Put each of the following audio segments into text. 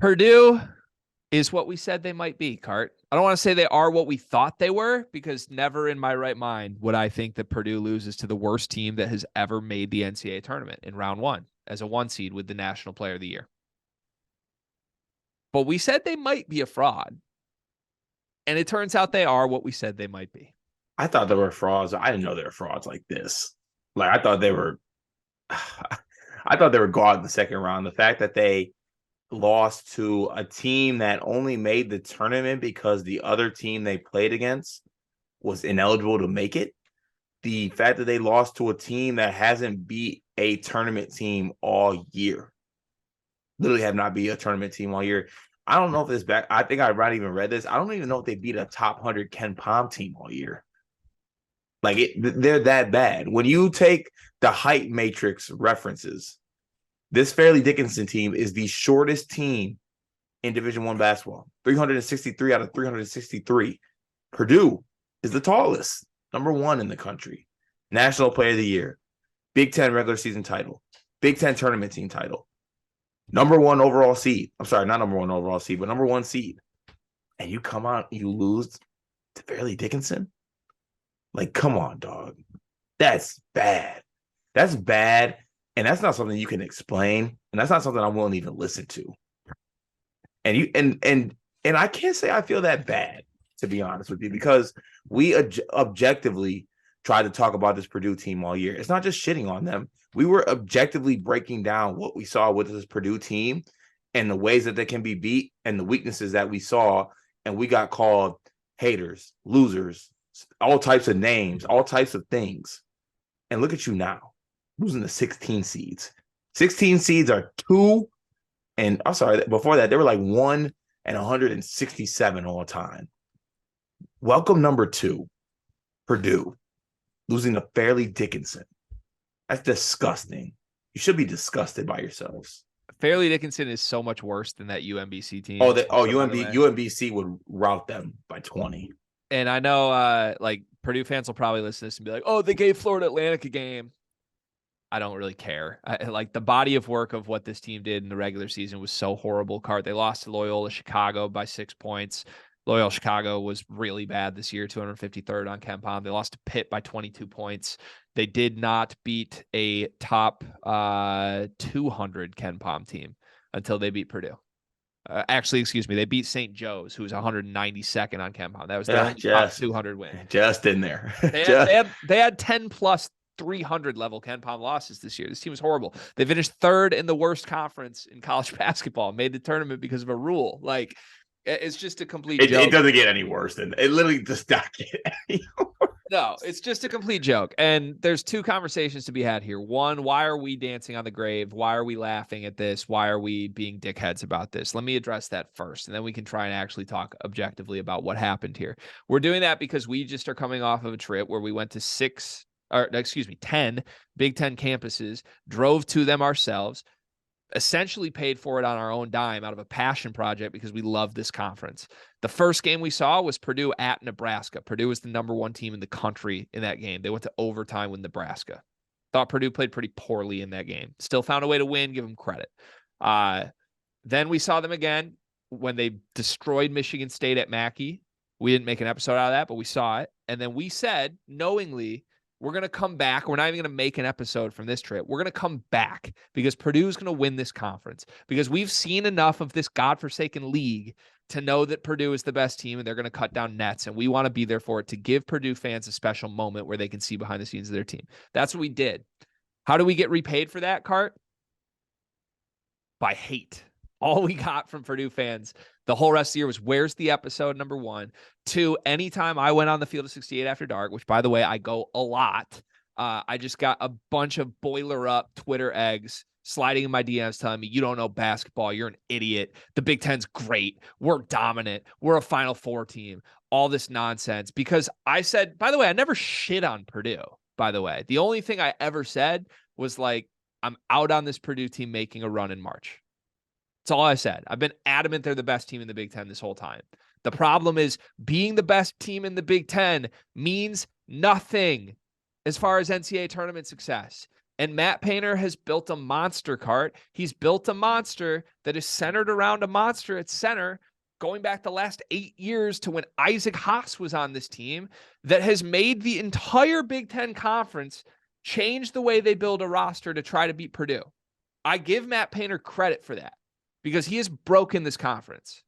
Purdue is what we said they might be, Cart. I don't want to say they are what we thought they were, because never in my right mind would I think that Purdue loses to the worst team that has ever made the NCAA tournament in round one as a 1 seed with the National Player of the Year. But we said they might be a fraud. And it turns out they are what we said they might be. I thought they were frauds. I didn't know they were frauds like this. Like I thought they were gone in the second round. The fact that they lost to a team that only made the tournament because the other team they played against was ineligible to make it. The fact that they lost to a team that hasn't beat a tournament team all year. Literally have not beat a tournament team all year. I don't know if this back. I think I might even read this. I don't even know if they beat a top 100 Ken Pom team all year. Like they're that bad. When you take the height matrix references, this Fairleigh Dickinson team is the shortest team in Division I basketball. 363 out of 363. Purdue is the tallest, number 1 in the country. National Player of the Year, Big Ten regular season title, Big Ten tournament team title, number 1 overall seed. I'm sorry, not number 1 overall seed, but number 1 seed. And you come out, you lose to Fairleigh Dickinson? Like, come on, dog. That's bad. That's bad. And that's not something you can explain. And that's not something I'm willing to even listen to. And you and I can't say I feel that bad, to be honest with you, because we objectively tried to talk about this Purdue team all year. It's not just shitting on them. We were objectively breaking down what we saw with this Purdue team and the ways that they can be beat and the weaknesses that we saw. And we got called haters, losers, all types of names, all types of things. And look at you now, losing the 16 seeds. 16 seeds are 2, and I'm sorry, before that, they were like 1 and 167 all time. Welcome number 2, Purdue, losing to Fairleigh Dickinson. That's disgusting. You should be disgusted by yourselves. Fairleigh Dickinson is so much worse than that UMBC team. UMBC would rout them by 20. And I know like Purdue fans will probably listen to this and be like, oh, they gave Florida Atlantic a game. I don't really care. Like the body of work of what this team did in the regular season was so horrible. They lost to Loyola Chicago by 6 points. Loyola Chicago was really bad this year, 253rd on Ken Pom. They lost to Pitt by 22 points. They did not beat a top 200 Ken Pom team until they beat Purdue. Actually, excuse me, they beat St. Joe's, who was 192nd on Ken Pom. That was their top 200 win. Just in there. They had 10 plus 300 level Ken Pom losses this year. This team was horrible. They finished 3rd in the worst conference in college basketball, made the tournament because of a rule. Like, it's just a complete joke. It doesn't get any worse than it. Literally does not get any worse. No, it's just a complete joke. And there's 2 conversations to be had here. One, why are we dancing on the grave? Why are we laughing at this? Why are we being dickheads about this? Let me address that first, and then we can try and actually talk objectively about what happened here. We're doing that because we just are coming off of a trip where we went to 10 Big Ten campuses, drove to them ourselves, essentially paid for it on our own dime out of a passion project because we love this conference. The first game we saw was Purdue at Nebraska. Purdue was the number 1 team in the country in that game. They went to overtime with Nebraska. Thought Purdue played pretty poorly in that game. Still found a way to win, give them credit. Then we saw them again when they destroyed Michigan State at Mackey. We didn't make an episode out of that, but we saw it. And then we said, knowingly, we're going to come back. We're not even going to make an episode from this trip. We're going to come back because Purdue is going to win this conference, because we've seen enough of this godforsaken league to know that Purdue is the best team and they're going to cut down nets. And we want to be there for it, to give Purdue fans a special moment where they can see behind the scenes of their team. That's what we did. How do we get repaid for that, Cart? By hate. All we got from Purdue fans the whole rest of the year was, where's the episode, number 1. 2, anytime I went on the Field of 68 after dark, which, by the way, I go a lot, I just got a bunch of boiler up Twitter eggs sliding in my DMs telling me, you don't know basketball, you're an idiot, the Big Ten's great, we're dominant, we're a Final Four team, all this nonsense. Because I said, by the way, I never shit on Purdue, by the way. The only thing I ever said was, like, I'm out on this Purdue team making a run in March. That's all I said. I've been adamant they're the best team in the Big Ten this whole time. The problem is, being the best team in the Big Ten means nothing as far as NCAA tournament success. And Matt Painter has built a monster cart. He's built a monster that is centered around a monster at center, going back the last 8 years to when Isaac Haas was on this team, that has made the entire Big Ten Conference change the way they build a roster to try to beat Purdue. I give Matt Painter credit for that because he has broken this conference.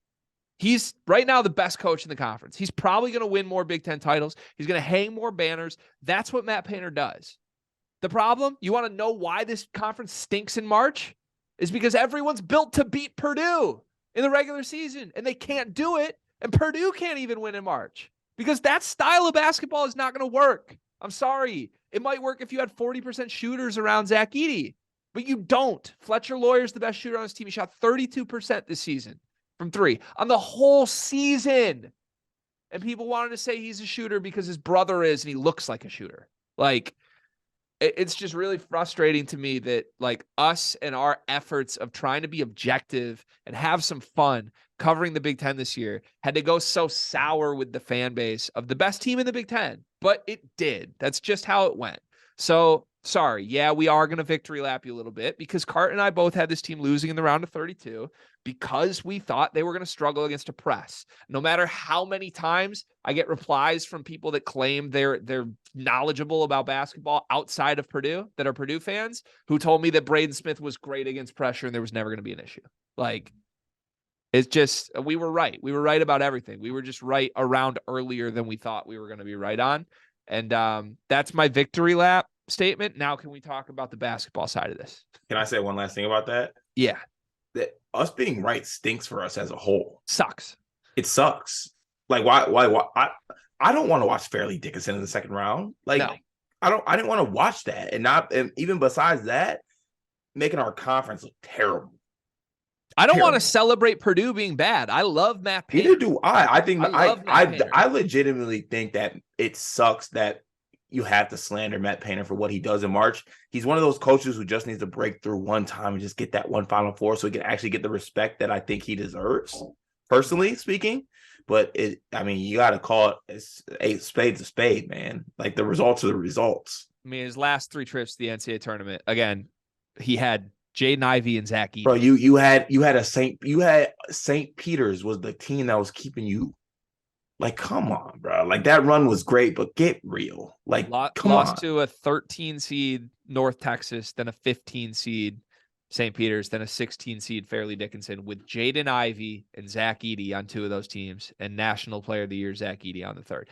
He's right now the best coach in the conference. He's probably going to win more Big Ten titles. He's going to hang more banners. That's what Matt Painter does. The problem, you want to know why this conference stinks in March? Is because everyone's built to beat Purdue in the regular season, and they can't do it, and Purdue can't even win in March because that style of basketball is not going to work. I'm sorry. It might work if you had 40% shooters around Zach Edey, but you don't. Fletcher Lawyer's the best shooter on his team. He shot 32% this season from three on the whole season. And people wanted to say he's a shooter because his brother is, and he looks like a shooter. Like, it's just really frustrating to me that like us and our efforts of trying to be objective and have some fun covering the Big Ten this year had to go so sour with the fan base of the best team in the Big Ten, but it did. That's just how it went. So sorry. Yeah, we are going to victory lap you a little bit because Cart and I both had this team losing in the round of 32 because we thought they were going to struggle against a press. No matter how many times I get replies from people that claim they're knowledgeable about basketball outside of Purdue, that are Purdue fans, who told me that Braden Smith was great against pressure and there was never going to be an issue. Like, it's just, we were right. We were right about everything. We were just right around earlier than we thought we were going to be right on. And that's my victory lap statement. Now, can we talk about the basketball side of this? Can I say one last thing about that? Yeah. That us being right stinks for us as a whole. Sucks. It sucks. Like, why? I don't want to watch Fairleigh Dickinson in the second round. Like, No. I didn't want to watch that. And even besides that, making our conference look terrible. I don't want to celebrate Purdue being bad. I love Matt Painter. Neither do I. I think I legitimately think that it sucks that you have to slander Matt Painter for what he does in March. He's one of those coaches who just needs to break through one time and just get that one Final Four so he can actually get the respect that I think he deserves, personally speaking. But you got to call it a spade, man. Like, the results are the results. I mean, his last 3 trips to the NCAA tournament, again, he had Jaden Ivey and Zach Edey. Bro, you had St. Peter's was the team that was keeping you. Like, come on, bro. Like, that run was great, but get real. Like, lost to a 13 seed North Texas, then a 15 seed St. Peter's, then a 16 seed Fairleigh Dickinson with Jaden Ivey and Zach Edey on 2 of those teams, and National Player of the Year Zach Edey on the 3rd.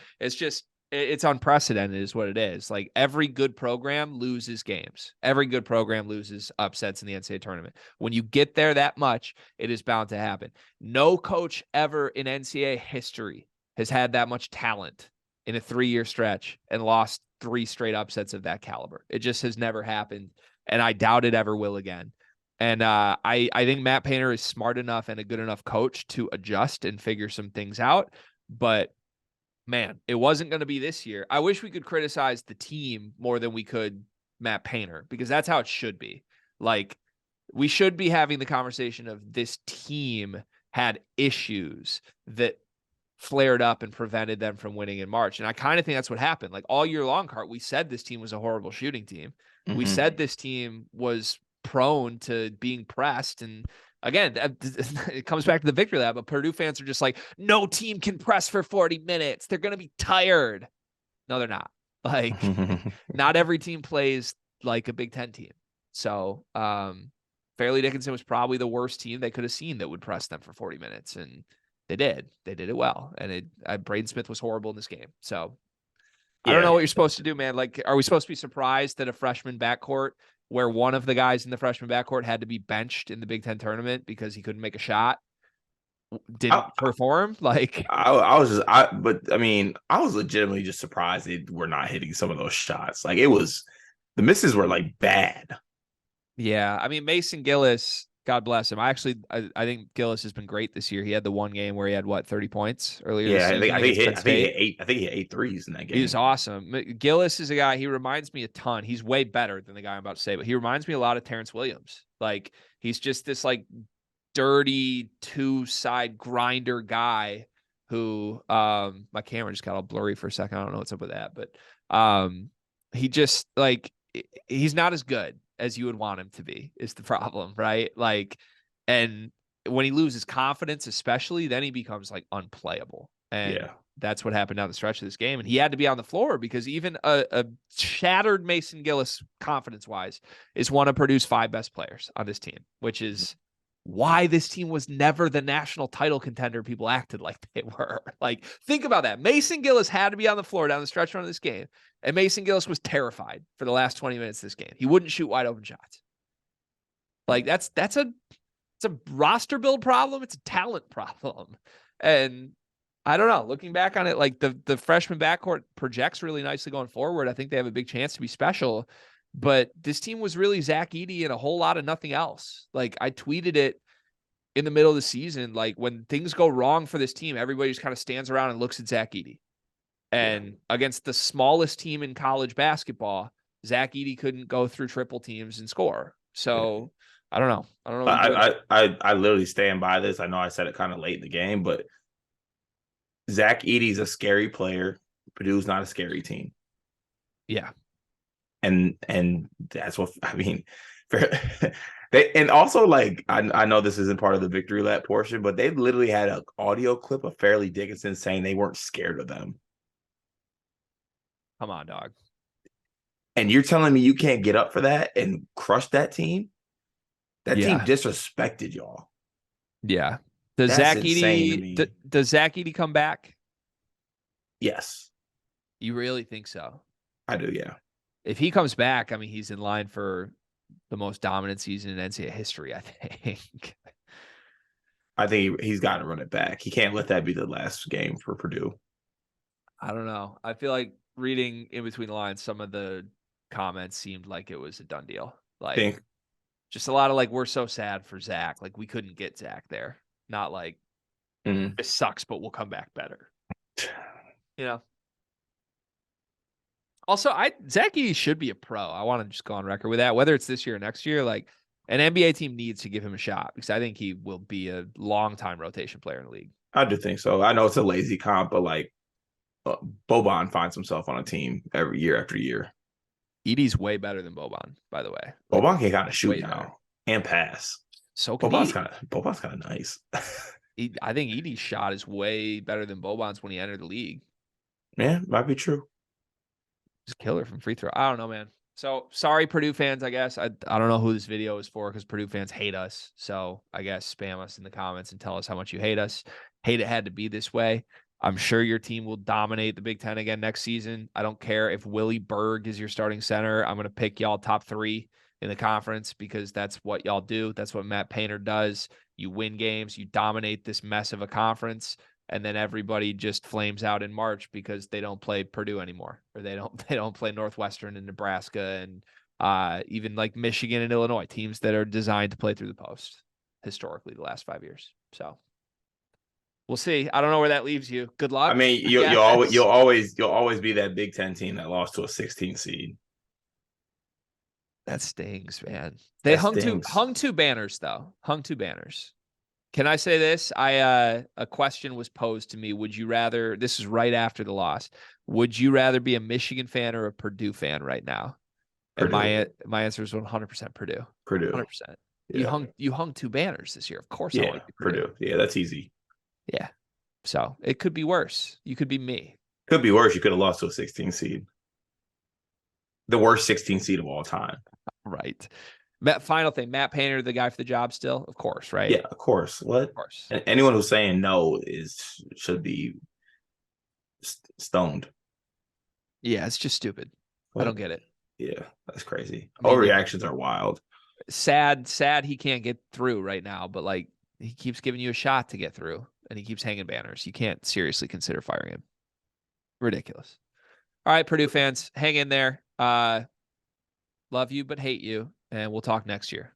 It's unprecedented is what it is. Like, every good program loses games. Every good program loses upsets in the NCAA tournament. When you get there that much, it is bound to happen. No coach ever in NCAA history has had that much talent in a 3-year stretch and lost 3 straight upsets of that caliber. It just has never happened, and I doubt it ever will again. And I think Matt Painter is smart enough and a good enough coach to adjust and figure some things out. But, man, it wasn't going to be this year. I wish we could criticize the team more than we could Matt Painter, because that's how it should be. Like, we should be having the conversation of this team had issues that flared up and prevented them from winning in March. And I kind of think that's what happened. Like, all year long, Cart, we said this team was a horrible shooting team. Mm-hmm. We said this team was prone to being pressed. And again, it comes back to the victory lap, but Purdue fans are just like, no team can press for 40 minutes. They're going to be tired. No, they're not. Like, not every team plays like a Big Ten team. So Fairleigh Dickinson was probably the worst team they could have seen that would press them for 40 minutes. And they did it well. And Braden Smith was horrible in this game. So I don't know what you're supposed to do, man. Like, are we supposed to be surprised that a freshman backcourt where one of the guys in the freshman backcourt had to be benched in the Big Ten tournament because he couldn't make a shot didn't perform? Like, I was legitimately just surprised they were not hitting some of those shots. Like, the misses were like bad. Yeah. I mean, Mason Gillis, God bless him. I think Gillis has been great this year. He had the one game where he had 30 points earlier. Yeah, I think he hit 8 threes in that game. He was awesome. Gillis is a guy, he reminds me a ton. He's way better than the guy I'm about to say, but he reminds me a lot of Terrence Williams. Like, he's just this like dirty 2-side grinder guy who my camera just got all blurry for a second. I don't know what's up with that, but he just like he's not as good as you would want him to be is the problem, right? Like, and when he loses confidence, especially, then he becomes like unplayable. And that's what happened down the stretch of this game. And he had to be on the floor because even a shattered Mason Gillis confidence-wise is one of Purdue's 5 best players on this team, which is why this team was never the national title contender people acted like they were. Like, think about that. Mason Gillis had to be on the floor down the stretch run of this game, and Mason Gillis was terrified for the last 20 minutes of this game. He wouldn't shoot wide open shots. Like, it's a roster build problem. It's a talent problem. And I don't know. Looking back on it, like the freshman backcourt projects really nicely going forward. I think they have a big chance to be special. But this team was really Zach Edey and a whole lot of nothing else. Like, I tweeted it in the middle of the season. Like, when things go wrong for this team, everybody just kind of stands around and looks at Zach Edey. And against the smallest team in college basketball, Zach Edey couldn't go through triple teams and score. So I don't know. I literally stand by this. I know I said it kind of late in the game, but Zach Edey's a scary player. Purdue's not a scary team. Yeah. And that's what I mean. And also, like, I know this isn't part of the victory lap portion, but they literally had an audio clip of Fairleigh Dickinson saying they weren't scared of them. Come on, dog. And you're telling me you can't get up for that and crush that team? That team disrespected y'all. Yeah. Does Zach Edey come back? Yes. You really think so? I do, yeah. If he comes back, I mean, he's in line for the most dominant season in NCAA history, I think. I think he's got to run it back. He can't let that be the last game for Purdue. I don't know. I feel like reading in between the lines, some of the comments seemed like it was a done deal. Like, just a lot of like, we're so sad for Zach. Like, we couldn't get Zach there. Not like, this sucks, but we'll come back better. You know? Also, Zach Edey should be a pro. I want to just go on record with that. Whether it's this year or next year, like, an NBA team needs to give him a shot because I think he will be a long-time rotation player in the league. I do think so. I know it's a lazy comp, but like, Boban finds himself on a team every year after year. Edey's way better than Boban, by the way. Boban can kind of shoot now and pass. So can Boban's kind of nice. I think Edey's shot is way better than Boban's when he entered the league. Yeah, might be true. Just killer from free throw. I don't know, man. So sorry, Purdue fans, I guess. I don't know who this video is for because Purdue fans hate us. So I guess spam us in the comments and tell us how much you hate us. Hate it had to be this way. I'm sure your team will dominate the Big Ten again next season. I don't care if Willie Berg is your starting center. I'm going to pick y'all top 3 in the conference because that's what y'all do. That's what Matt Painter does. You win games. You dominate this mess of a conference. And then everybody just flames out in March because they don't play Purdue anymore, or they don't play Northwestern and Nebraska and even like Michigan and Illinois, teams that are designed to play through the post historically the last 5 years. So we'll see. I don't know where that leaves you. Good luck. I mean, you'll always be that Big Ten team that lost to a 16 seed. That stings, man. They hung two banners though. Hung 2 banners. Can I say this? A question was posed to me. Would you rather, this is right after the loss, would you rather be a Michigan fan or a Purdue fan right now? Purdue. And my answer is 100% Purdue. 100%. Yeah. You hung 2 banners this year. Of course I want to be Purdue. Yeah, that's easy. Yeah. So it could be worse. You could be me. Could be worse. You could have lost to a 16 seed. The worst 16 seed of all time. Right. Final thing, Matt Painter, the guy for the job still? Of course, right? Yeah, of course. What? Of course. And anyone who's saying no should be stoned. Yeah, it's just stupid. What? I don't get it. Yeah, that's crazy. All reactions are wild. Sad he can't get through right now, but like he keeps giving you a shot to get through and he keeps hanging banners. You can't seriously consider firing him. Ridiculous. All right, Purdue fans, hang in there. Love you, but hate you. And we'll talk next year.